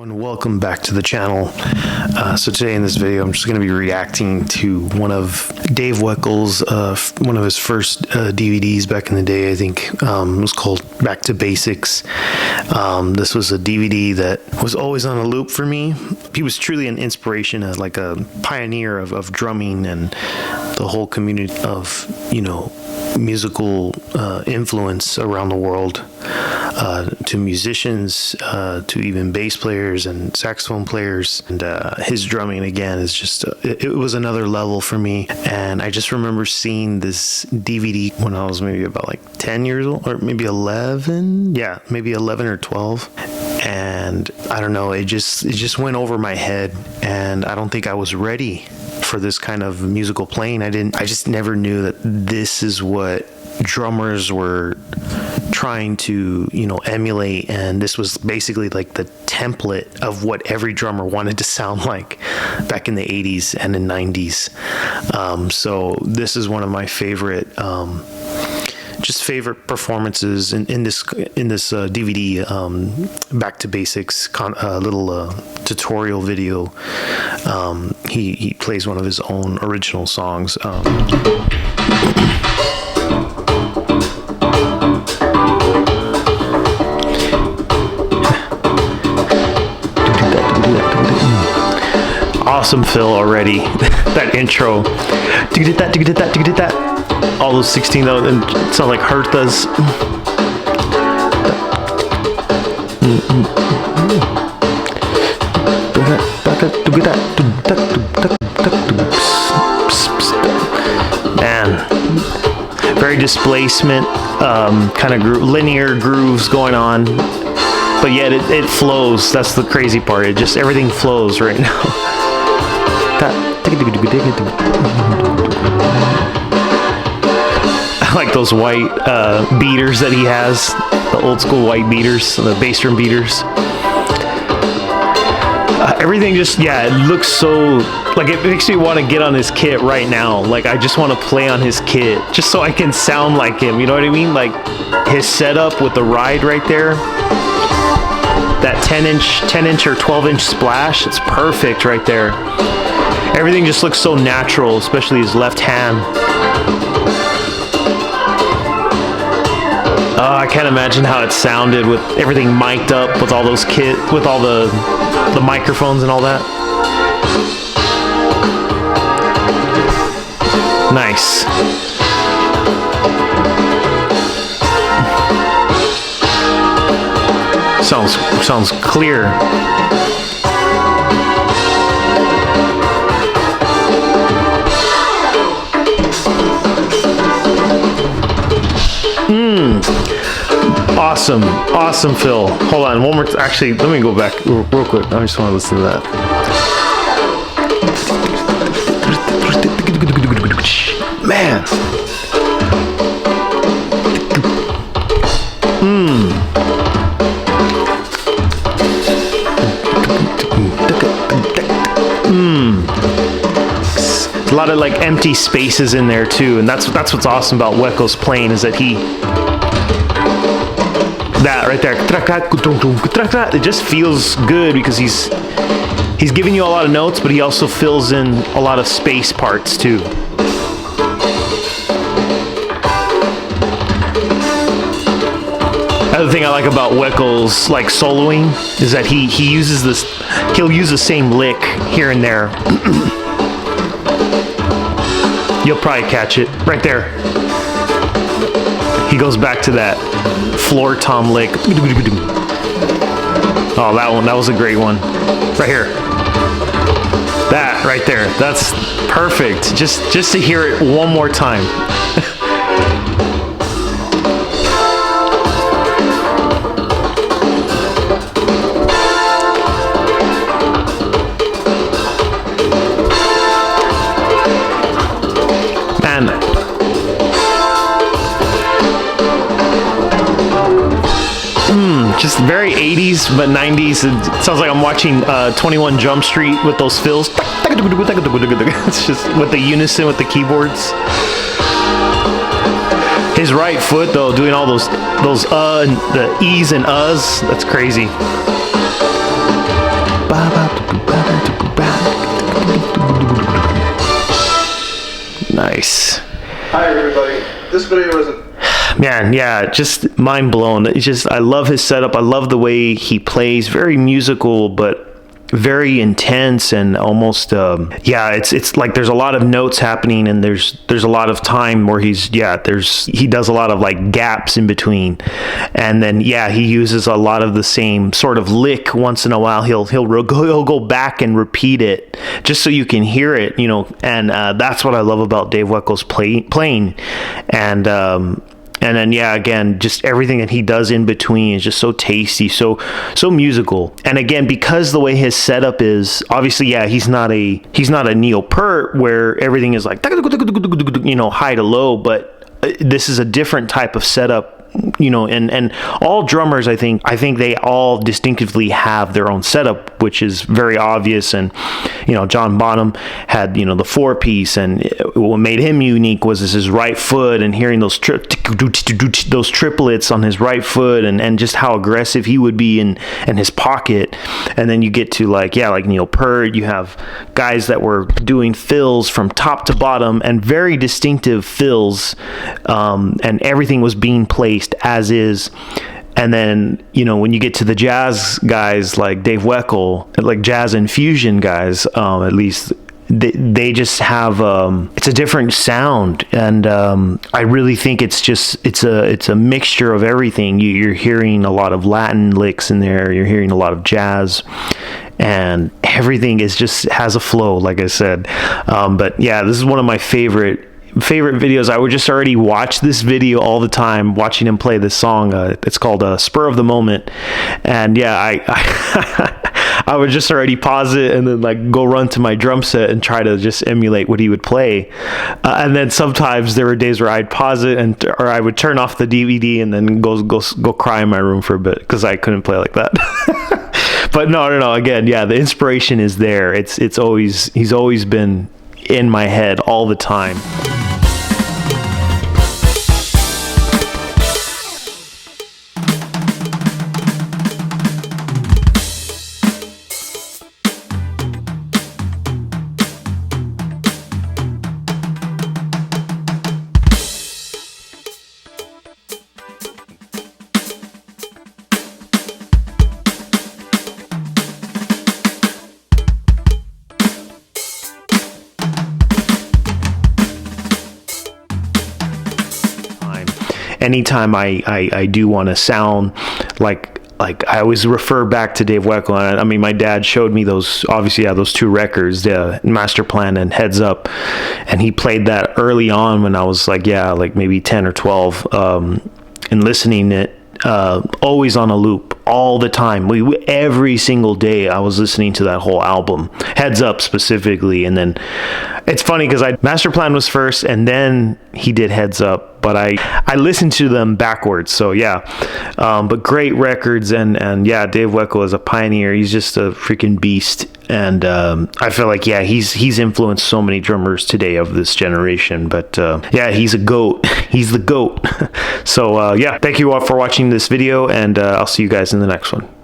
and welcome back to the channel. So today in this video I'm just going to be reacting to one of Dave Weckl's one of his first DVDs back in the day. I think it was called Back to Basics. This was a DVD that was always on a loop for me. He was truly an inspiration, like a pioneer of drumming and the whole community of, you know, musical influence around the world, to musicians, to even bass players and saxophone players. And his drumming again is just it was another level for me. And I just remember seeing this DVD when I was maybe about like 10 years old, or maybe 11. Yeah, maybe 11 or 12. And I don't know, it just went over my head, and I don't think I was ready for this kind of musical playing. I just never knew that this is what drummers were trying to, you know, emulate, and this was basically like the template of what every drummer wanted to sound like back in the 80s and the 90s. So this is one of my favorite favorite performances in this DVD, Back to Basics little tutorial video. He plays one of his own original songs. Awesome fill already. That intro. That. All those 16 though, and it sounds like Hurt does. Man, very displacement, kind of linear grooves going on, but yet it flows. That's the crazy part. It just, everything flows right now. I like those white beaters that he has, the old school white beaters, the bass drum beaters. Everything just, yeah, it looks so, like, it makes me want to get on his kit right now. Like, I just want to play on his kit just so I can sound like him, you know what I mean? Like his setup with the ride right there, that 10 inch or 12-inch splash, it's perfect right there. Everything just looks so natural, especially his left hand. I can't imagine how it sounded with everything mic'd up, with all those with all the microphones and all that. Nice. Sounds clear. Awesome fill. Hold on, one more. Actually, let me go back real quick. I just want to listen to that. Man. A lot of like empty spaces in there too, and that's what's awesome about Weckl's playing, is that that right there, it just feels good because he's giving you a lot of notes, but he also fills in a lot of space parts too. Another thing I like about Weckl's like soloing is that he'll use the same lick here and there. You'll probably catch it right there. He goes back to that floor tom lick. Oh, that was a great one. Right here. That right there. That's perfect. Just to hear it one more time. Just very 80s but 90s. It sounds like I'm watching 21 Jump Street with those fills. It's just with the unison with the keyboards. His right foot though, doing all those and the E's and U's, that's crazy. this video isn't. Man, yeah, just mind blown. It's just, I love his setup. I love the way he plays. Very musical, but very intense and almost yeah, it's like there's a lot of notes happening, and there's a lot of time where he does a lot of like gaps in between, and then yeah, he uses a lot of the same sort of lick once in a while. He'll go back and repeat it just so you can hear it, you know, and that's what I love about Dave Weckl's playing. And then, yeah, again, just everything that he does in between is just so tasty, so musical. And again, because the way his setup is, obviously, yeah, he's not a Neil Peart where everything is like, you know, high to low, but this is a different type of setup. You know, and all drummers, I think they all distinctively have their own setup, which is very obvious. And, you know, John Bonham had, you know, the 4-piece, and what made him unique was his right foot, and hearing those triplets on his right foot, and just how aggressive he would be in his pocket. And then you get to like Neil Peart, you have guys that were doing fills from top to bottom, and very distinctive fills, and everything was being placed as is. And then, you know, when you get to the jazz guys like Dave Weckl, like jazz infusion guys, at least they just have it's a different sound, and I really think it's a mixture of everything. You're hearing a lot of Latin licks in there, you're hearing a lot of jazz, and everything is just has a flow, like I said. But yeah, this is one of my favorite videos. I would just already watch this video all the time, watching him play this song. It's called Spur of the Moment, and yeah, I would just already pause it and then like go run to my drum set and try to just emulate what he would play. And then sometimes there were days where I'd pause it or I would turn off the DVD and then go cry in my room for a bit because I couldn't play like that. But no. Again, yeah, the inspiration is there. He's always been in my head all the time. Anytime I do want to sound like I always refer back to Dave Weckl. I mean, my dad showed me those 2 records, the Master Plan and Heads Up, and he played that early on when I was like maybe 10 or 12, and listening it always on a loop all the time. Every single day I was listening to that whole album, Heads Up specifically. And then it's funny because Master Plan was first, and then he did Heads Up, but I listened to them backwards. So yeah, but great records, and yeah, Dave Weckl is a pioneer. He's just a freaking beast, and I feel like he's influenced so many drummers today of this generation. But yeah, he's a goat. He's the goat. So yeah, thank you all for watching this video, and I'll see you guys in the next one.